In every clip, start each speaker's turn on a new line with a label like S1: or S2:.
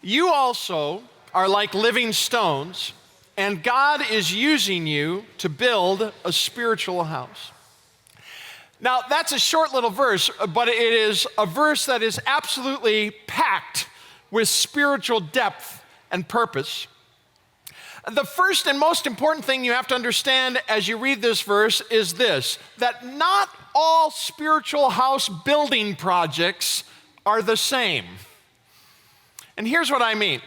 S1: You also are like living stones, and God is using you to build a spiritual house. Now, that's a short little verse, but it is a verse that is absolutely packed with spiritual depth and purpose. The first and most important thing you have to understand as you read this verse is this, that not all spiritual house building projects are the same. And here's what I mean.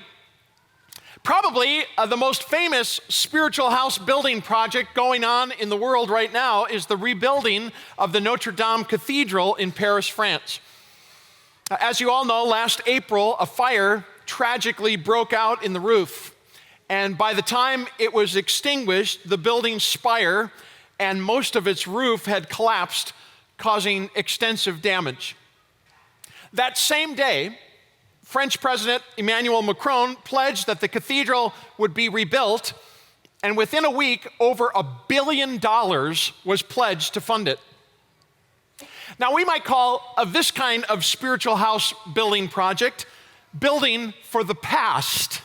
S1: Probably the most famous spiritual house building project going on in the world right now is the rebuilding of the Notre Dame Cathedral in Paris, France. As you all know, last April, a fire tragically broke out in the roof. And by the time it was extinguished, the building's spire and most of its roof had collapsed, causing extensive damage. That same day, French President Emmanuel Macron pledged that the cathedral would be rebuilt, and within a week, over $1 billion was pledged to fund it. Now, we might call this kind of spiritual house building project building for the past,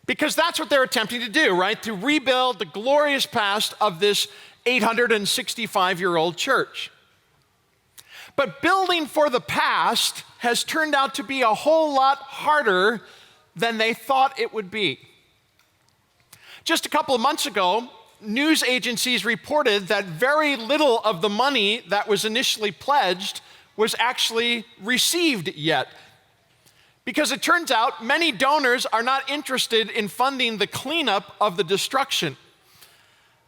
S1: because that's what they're attempting to do, right? To rebuild the glorious past of this 865-year-old church. But building for the past has turned out to be a whole lot harder than they thought it would be. Just a couple of months ago, news agencies reported that very little of the money that was initially pledged was actually received yet. Because it turns out many donors are not interested in funding the cleanup of the destruction.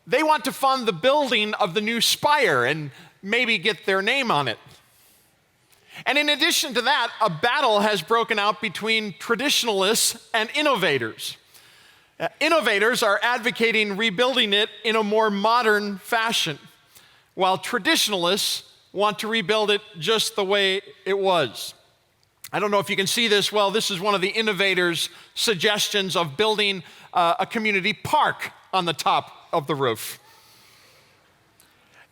S1: They want to fund the building of the new spire and maybe get their name on it. And in addition to that, a battle has broken out between traditionalists and innovators. Innovators are advocating rebuilding it in a more modern fashion, while traditionalists want to rebuild it just the way it was. I don't know if you can see this well. This is one of the innovators' suggestions of building a community park on the top of the roof.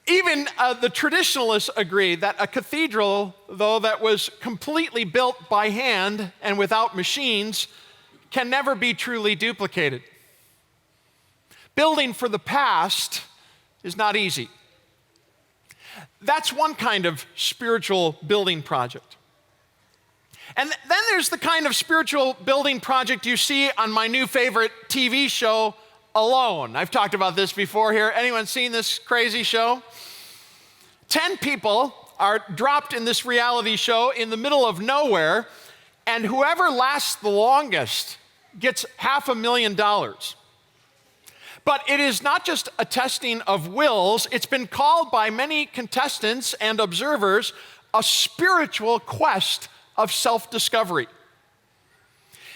S1: Even the traditionalists agree that a cathedral, though, that was completely built by hand and without machines, can never be truly duplicated. Building for the past is not easy. That's one kind of spiritual building project. And then there's the kind of spiritual building project you see on my new favorite TV show, Alone. I've talked about this before here. Anyone seen this crazy show? 10 people are dropped in this reality show in the middle of nowhere, and whoever lasts the longest gets $500,000. But it is not just a testing of wills. It's been called by many contestants and observers a spiritual quest of self-discovery.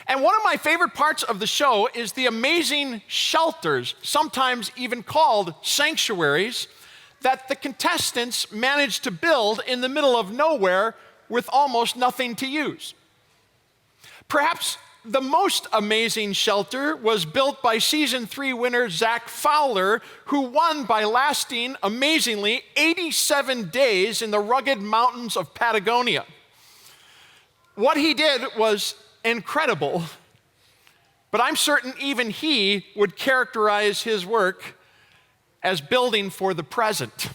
S1: And one of my favorite parts of the show is the amazing shelters, sometimes even called sanctuaries, that the contestants managed to build in the middle of nowhere with almost nothing to use. Perhaps the most amazing shelter was built by season 3 winner Zach Fowler, who won by lasting, amazingly, 87 days in the rugged mountains of Patagonia. What he did was incredible, but I'm certain even he would characterize his work as building for the present.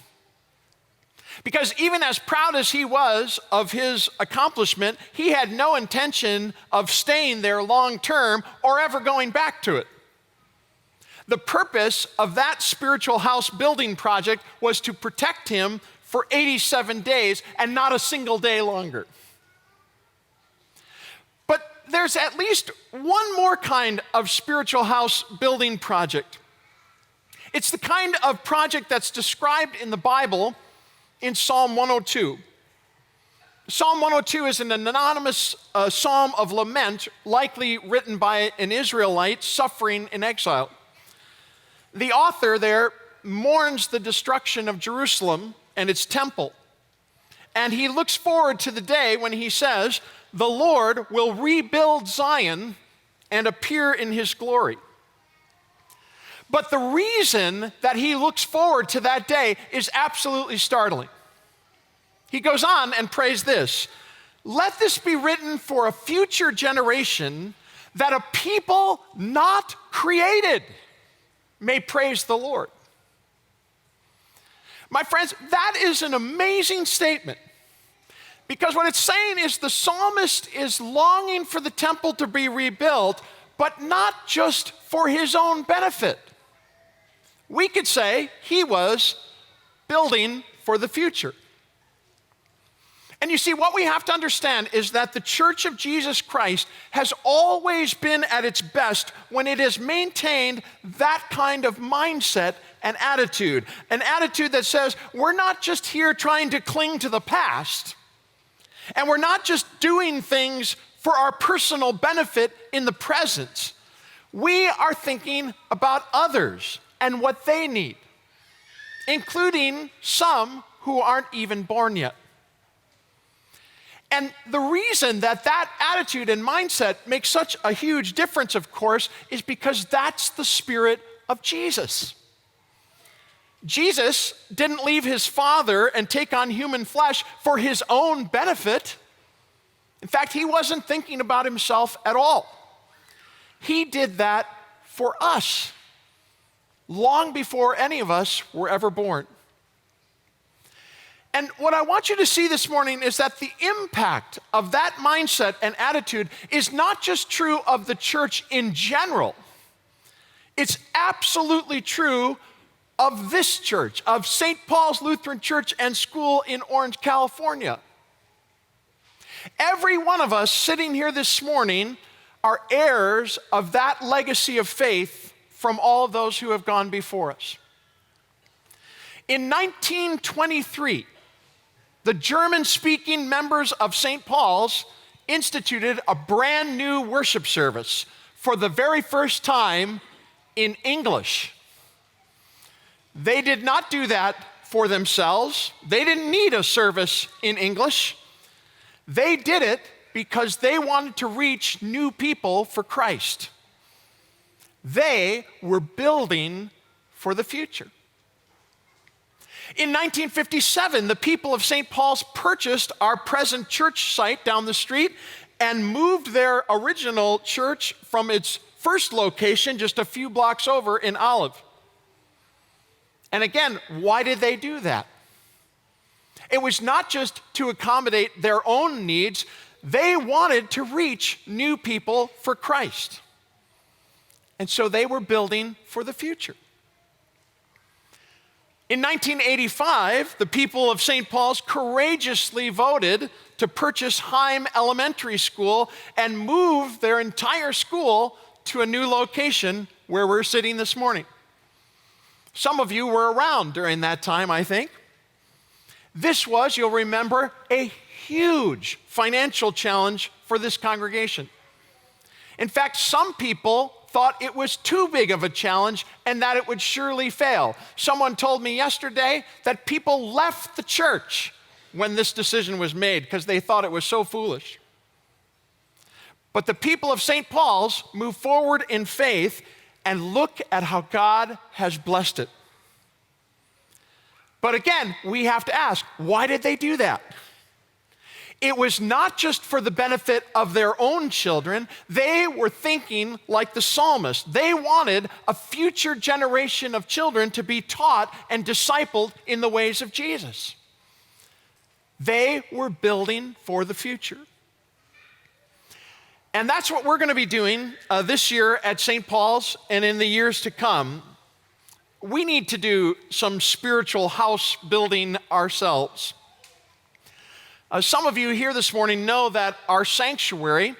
S1: Because even as proud as he was of his accomplishment, he had no intention of staying there long term or ever going back to it. The purpose of that spiritual house building project was to protect him for 87 days and not a single day longer. But there's at least one more kind of spiritual house building project. It's the kind of project that's described in the Bible in Psalm 102. Psalm 102 is an anonymous psalm of lament, likely written by an Israelite suffering in exile. The author there mourns the destruction of Jerusalem and its temple. And he looks forward to the day when he says, "The Lord will rebuild Zion and appear in his glory." But the reason that he looks forward to that day is absolutely startling. He goes on and prays this, let this be written for a future generation, that a people not created may praise the Lord. My friends, that is an amazing statement, because what it's saying is the psalmist is longing for the temple to be rebuilt, but not just for his own benefit. We could say he was building for the future. And you see, what we have to understand is that the Church of Jesus Christ has always been at its best when it has maintained that kind of mindset and attitude. An attitude that says, we're not just here trying to cling to the past, and we're not just doing things for our personal benefit in the present. We are thinking about others and what they need, including some who aren't even born yet. And the reason that that attitude and mindset makes such a huge difference, of course, is because that's the spirit of Jesus. Jesus didn't leave his Father and take on human flesh for his own benefit. In fact, he wasn't thinking about himself at all. He did that for us, long before any of us were ever born. And what I want you to see this morning is that the impact of that mindset and attitude is not just true of the church in general. It's absolutely true of this church, of St. Paul's Lutheran Church and School in Orange, California. Every one of us sitting here this morning are heirs of that legacy of faith from all of those who have gone before us. In 1923, the German-speaking members of St. Paul's instituted a brand new worship service for the very first time in English. They did not do that for themselves. They didn't need a service in English. They did it because they wanted to reach new people for Christ. They were building for the future. In 1957, the people of St. Paul's purchased our present church site down the street and moved their original church from its first location just a few blocks over in Olive. And again, why did they do that? It was not just to accommodate their own needs. They wanted to reach new people for Christ. And so they were building for the future. In 1985, the people of St. Paul's courageously voted to purchase Heim Elementary School and move their entire school to a new location where we're sitting this morning. Some of you were around during that time, I think. This was, you'll remember, a huge financial challenge for this congregation. In fact, some people thought it was too big of a challenge and that it would surely fail. Someone told me yesterday that people left the church when this decision was made because they thought it was so foolish. But the people of St. Paul's moved forward in faith, and look at how God has blessed it. But again, we have to ask, why did they do that? It was not just for the benefit of their own children. They were thinking like the psalmist. They wanted a future generation of children to be taught and discipled in the ways of Jesus. They were building for the future. And that's what we're going to be doing this year at St. Paul's and in the years to come. We need to do some spiritual house building ourselves. Some of you here this morning know that our sanctuary,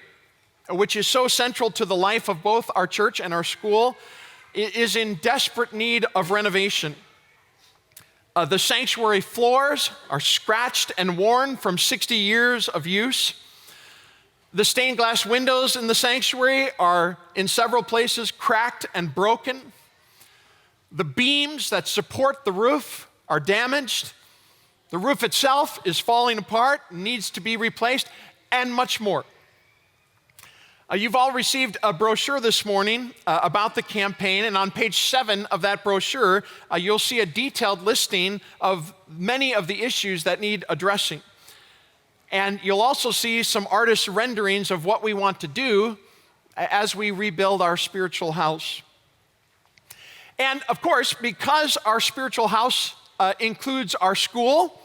S1: which is so central to the life of both our church and our school, is in desperate need of renovation. The sanctuary floors are scratched and worn from 60 years of use. The stained glass windows in the sanctuary are in several places cracked and broken. The beams that support the roof are damaged. The roof itself is falling apart, needs to be replaced, and much more. You've all received a brochure this morning about the campaign, and on page 7 of that brochure, you'll see a detailed listing of many of the issues that need addressing. And you'll also see some artist renderings of what we want to do as we rebuild our spiritual house. And of course, because our spiritual house includes our school,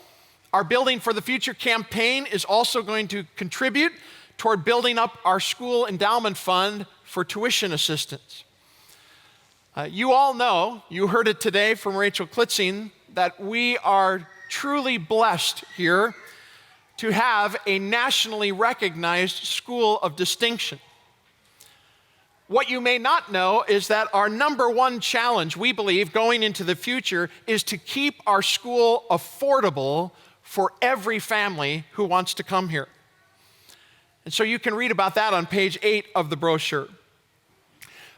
S1: our Building for the Future campaign is also going to contribute toward building up our school endowment fund for tuition assistance. You all know, you heard it today from Rachel Klitzing, that we are truly blessed here to have a nationally recognized school of distinction. What you may not know is that our number one challenge, we believe, going into the future is to keep our school affordable for every family who wants to come here. And so you can read about that on page 8 of the brochure.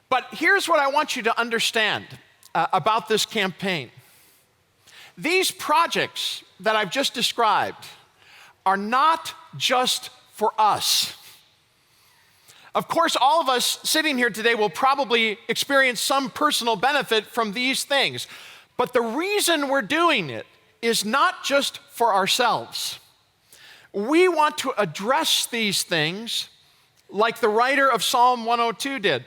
S1: But here's what I want you to understand about this campaign. These projects that I've just described are not just for us. Of course, all of us sitting here today will probably experience some personal benefit from these things. But the reason we're doing it is not just for ourselves. We want to address these things like the writer of Psalm 102 did,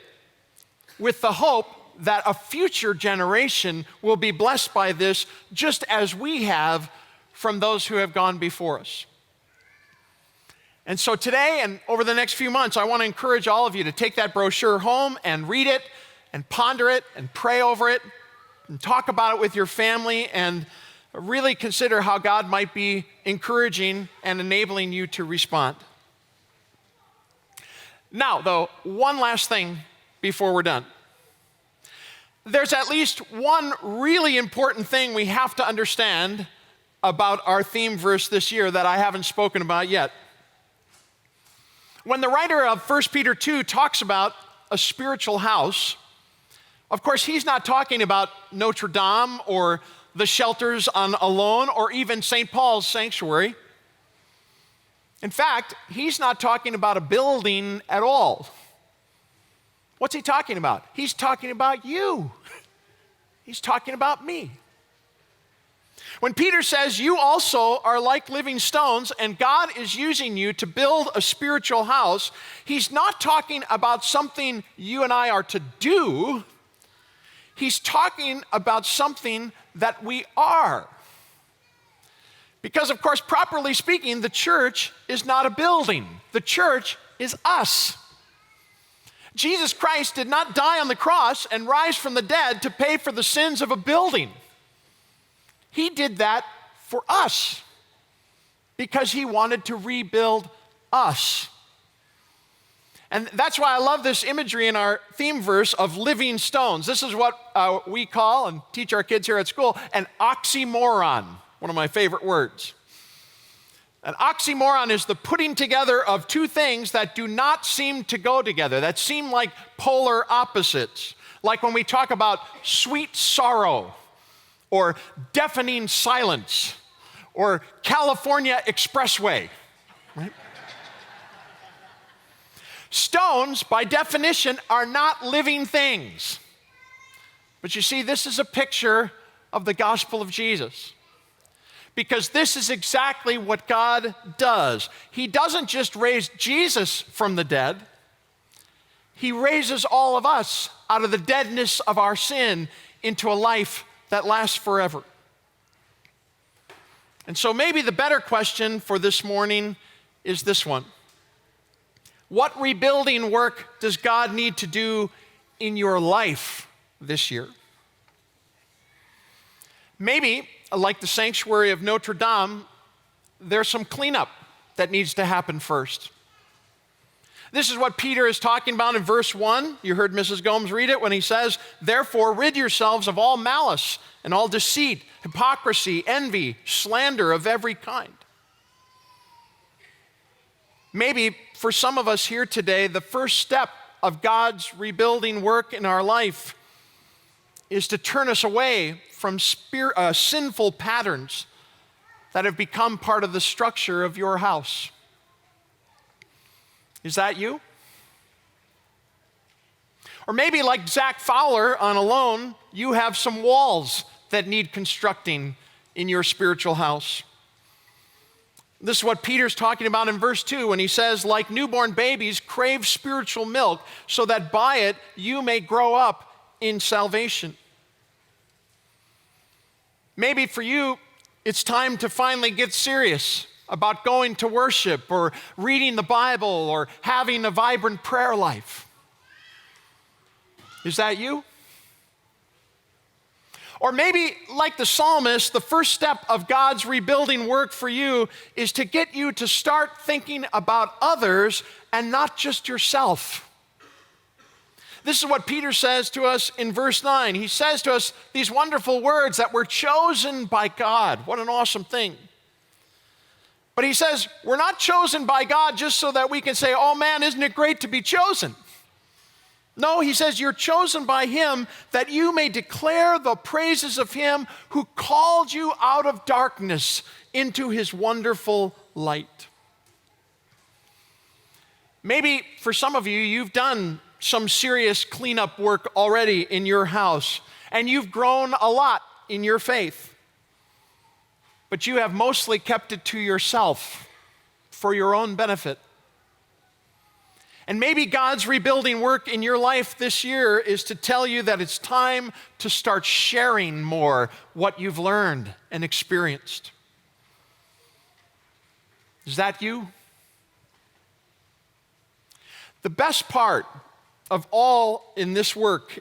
S1: with the hope that a future generation will be blessed by this just as we have from those who have gone before us. And so today and over the next few months, I want to encourage all of you to take that brochure home and read it and ponder it and pray over it and talk about it with your family and really consider how God might be encouraging and enabling you to respond. Now, though, one last thing before we're done. There's at least one really important thing we have to understand about our theme verse this year that I haven't spoken about yet. When the writer of 1 Peter 2 talks about a spiritual house, of course, he's not talking about Notre Dame or the shelters on Alone or even St. Paul's sanctuary. In fact, he's not talking about a building at all. What's he talking about? He's talking about you. He's talking about me. When Peter says you also are like living stones and God is using you to build a spiritual house, he's not talking about something you and I are to do. He's talking about something that we are. Because, of course, properly speaking, the church is not a building. The church is us. Jesus Christ did not die on the cross and rise from the dead to pay for the sins of a building. He did that for us because he wanted to rebuild us. And that's why I love this imagery in our theme verse of living stones. This is what we call and teach our kids here at school an oxymoron, one of my favorite words. An oxymoron is the putting together of two things that do not seem to go together, that seem like polar opposites. Like when we talk about sweet sorrow, or deafening silence, or California Expressway, right? Stones, by definition, are not living things. But you see, this is a picture of the gospel of Jesus. Because this is exactly what God does. He doesn't just raise Jesus from the dead. He raises all of us out of the deadness of our sin into a life that lasts forever. And so maybe the better question for this morning is this one. What rebuilding work does God need to do in your life this year? Maybe, like the sanctuary of Notre Dame, there's some cleanup that needs to happen first. This is what Peter is talking about in verse 1. You heard Mrs. Gomes read it when he says, "Therefore rid yourselves of all malice and all deceit, hypocrisy, envy, slander of every kind." Maybe for some of us here today, the first step of God's rebuilding work in our life is to turn us away from sinful patterns that have become part of the structure of your house. Is that you? Or maybe like Zach Fowler on Alone, you have some walls that need constructing in your spiritual house. This is what Peter's talking about in verse 2 when he says, like newborn babies, crave spiritual milk so that by it you may grow up in salvation. Maybe for you, it's time to finally get serious about going to worship or reading the Bible or having a vibrant prayer life. Is that you? Or maybe, like the psalmist, the first step of God's rebuilding work for you is to get you to start thinking about others and not just yourself. This is what Peter says to us in verse 9. He says to us these wonderful words that we're chosen by God. What an awesome thing. But he says, we're not chosen by God just so that we can say, oh man, isn't it great to be chosen? No, he says, you're chosen by him that you may declare the praises of him who called you out of darkness into his wonderful light. Maybe for some of you, you've done some serious cleanup work already in your house, and you've grown a lot in your faith. But you have mostly kept it to yourself for your own benefit. And maybe God's rebuilding work in your life this year is to tell you that it's time to start sharing more what you've learned and experienced. Is that you? The best part of all in this work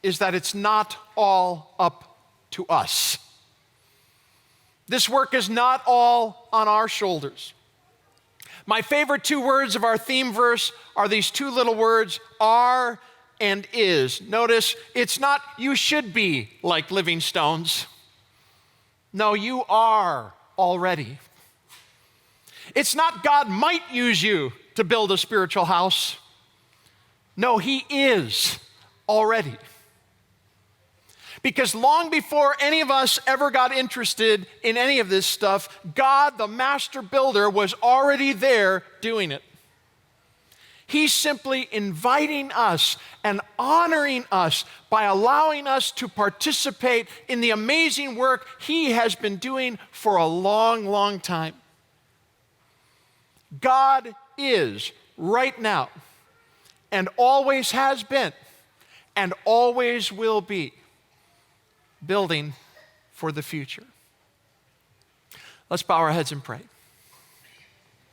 S1: is that it's not all up to us. This work is not all on our shoulders. My favorite two words of our theme verse are these two little words, are and is. Notice, it's not you should be like living stones. No, you are already. It's not God might use you to build a spiritual house. No, he is already. Because long before any of us ever got interested in any of this stuff, God, the master builder, was already there doing it. He's simply inviting us and honoring us by allowing us to participate in the amazing work he has been doing for a long, long time. God is right now, and always has been, and always will be, building for the future. Let's bow our heads and pray.